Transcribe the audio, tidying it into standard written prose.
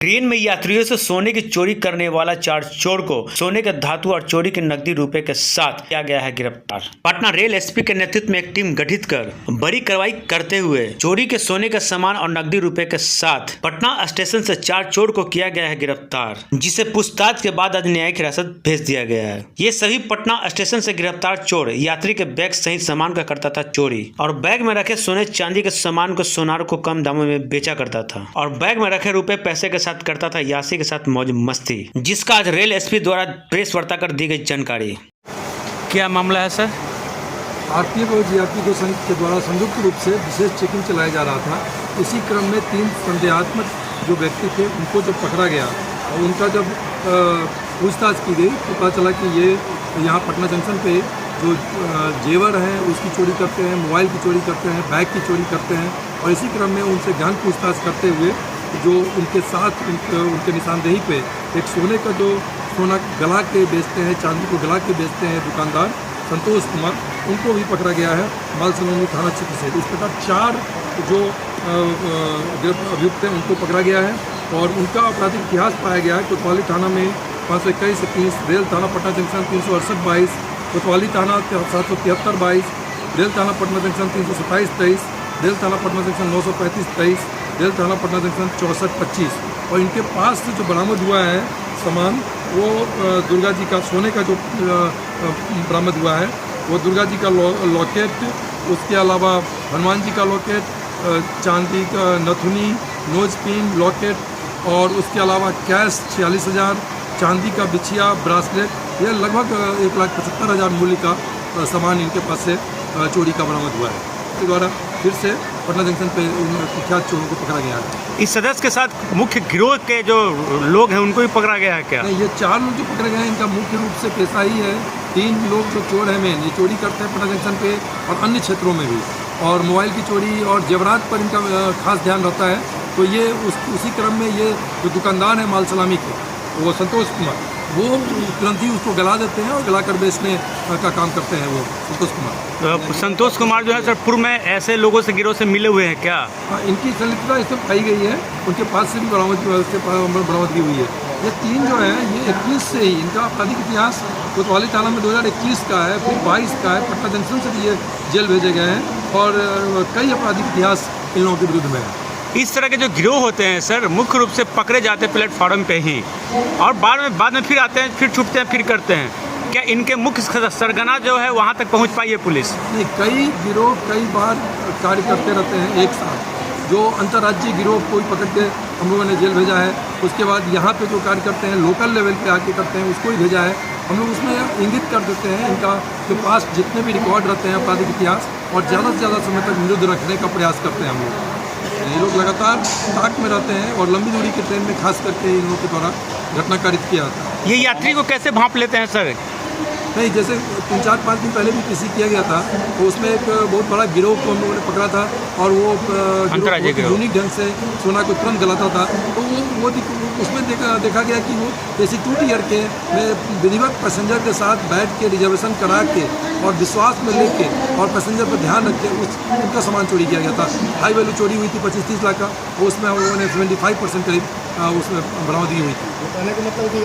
Train में यात्रियों से सोने की चोरी करने वाला 4 चोर को सोने के धातु और चोरी के नकदी रुपए के साथ किया गया है गिरफ्तार। पटना रेल एसपी के नेतृत्व में एक टीम गठित कर बड़ी कार्रवाई करते हुए चोरी के सोने के सामान और नकदी रुपए के साथ पटना स्टेशन से 4 चोर को किया गया है गिरफ्तार, जिसे पूछताछ के बाद आज न्यायिक हिरासत भेज दिया गया है। ये सभी पटना स्टेशन से गिरफ्तार चोर यात्री के बैग सहित सामान का करता था चोरी और बैग में रखे सोने चांदी के सामान को सोनार को कम दामों में बेचा करता था और बैग में रखे रुपए पैसे के साथ करता था यासी के साथ मौज मस्ती, जिसका आज रेल एसपी द्वारा प्रेस वार्ता कर दी गई जानकारी। क्या मामला है सर? आरपीएफ और जीआरपी के द्वारा संयुक्त रूप से विशेष चेकिंग चलाया जा रहा था। इसी क्रम में 3 संदेहात्मक जो व्यक्ति थे उनको जब पकड़ा गया और उनका जब पूछताछ की गई तो पता चला कि ये यहाँ पटना जंक्शन पे जो जेवर हैं उसकी चोरी करते हैं, मोबाइल की चोरी करते हैं, बैग की चोरी करते हैं और इसी क्रम में उनसे गहन पूछताछ करते हुए जो उनके साथ उनके निशानदेही पे एक सोने का जो सोना गला के बेचते हैं, चांदी को गला के बेचते हैं दुकानदार संतोष कुमार, उनको भी पकड़ा गया है माल सलोनी थाना क्षेत्र से। इस प्रकार 4 जो अभियुक्त हैं उनको पकड़ा गया है और उनका आपराधिक इतिहास पाया गया है। कोतवाली थाना में 521 से 30, रेल थाना पटना जंक्शन 368-22, कोतवाली थाना 773-22, रेल थाना पटना जंक्शन 327-23, रेल थाना पटना जंक्शन 935-23, रेल थाना पटना जंक्शन 64-25 और इनके पास से जो बरामद हुआ है सामान वो दुर्गा जी का सोने का जो बरामद हुआ है वो दुर्गा जी का लॉकेट, उसके अलावा हनुमान जी का लॉकेट, चांदी का नथुनी, नोज पिन, लॉकेट और उसके अलावा कैश 46,000, चांदी का बिछिया, ब्रासलेट, यह लगभग 1,75,000 मूल्य का सामान इनके पास से चोरी का बरामद हुआ है। इसके द्वारा फिर से पटना जंक्शन पे कुख्यात चोरों को पकड़ा गया है। इस सदस्य के साथ मुख्य गिरोह के जो लोग हैं उनको भी पकड़ा गया है क्या? नहीं, ये 4 लोग जो पकड़े गए हैं इनका मुख्य रूप से पेशा ही है। 3 लोग जो चोर हैं मेन, ये चोरी करते हैं पटना जंक्शन पे और अन्य क्षेत्रों में भी, और मोबाइल की चोरी और जेवरात पर इनका खास ध्यान रहता है। तो ये उसी क्रम में ये जो दुकानदार है माल सलामी के, वो संतोष कुमार, वो तुरंत ही उसको गला देते हैं और गला कर बेचने का काम करते हैं वो संतोष कुमार। तो संतोष कुमार जो है सर पूर्व में ऐसे लोगों से गिरोह से मिले हुए हैं क्या? इनकी संलिप्तता इसमें पाई गई है, उनके पास से भी बरामदगी हुई है। ये 3 जो है ये 21 से ही इनका आपराधिक इतिहास कोतवाली थाना में 2021 का है, फिर 22 का है, पटना जंक्शन से भी ये जेल भेजे गए हैं और कई आपराधिक इतिहास इन लोगों के विरुद्ध में है। इस तरह के जो गिरोह होते हैं सर मुख्य रूप से पकड़े जाते हैं प्लेटफॉर्म पे ही और बाद में फिर आते हैं, फिर छुटते हैं, फिर करते हैं। क्या इनके मुख्य सरगना जो है वहाँ तक पहुँच पाई है पुलिस? नहीं, कई गिरोह कई बार कार्य करते रहते हैं एक साथ। जो अंतर्राज्यीय गिरोह कोई पकड़ के हम लोगों ने जेल भेजा है, उसके बाद यहाँ पे जो कार्य करते हैं लोकल लेवल पे आके करते हैं उसको ही भेजा है। हम लोग उसमें इंगित कर देते हैं इनका के पास जितने भी रिकॉर्ड रहते हैं आपराधिक इतिहास और ज़्यादा से ज़्यादा समय तक विरुद्ध रखने का प्रयास करते हैं हम लोग। ये लोग लगातार ताक में रहते हैं और लंबी दूरी के ट्रेन में खास करके इन लोगों के द्वारा घटना कारित किया जाता है। ये यात्री को कैसे भांप लेते हैं सर? नहीं, जैसे 3-4-5 दिन पहले भी किसी किया गया था तो उसमें एक बहुत बड़ा गिरोह को हम लोगों ने पकड़ा था और वो यूनिक ढंग से सोना को तुरंत गलाता था। तो वो उसमें देखा गया कि वो ऐसी 2 ईयर के में विधिवत पैसेंजर के साथ बैठ के रिजर्वेशन करा के और विश्वास में लेके और पैसेंजर पर ध्यान रख के उनका सामान चोरी किया गया था। हाई वैल्यू चोरी हुई थी 25-30 लाख का, उसमें हम लोगों ने 75% करीब उसमें बरामदगी हुई थी।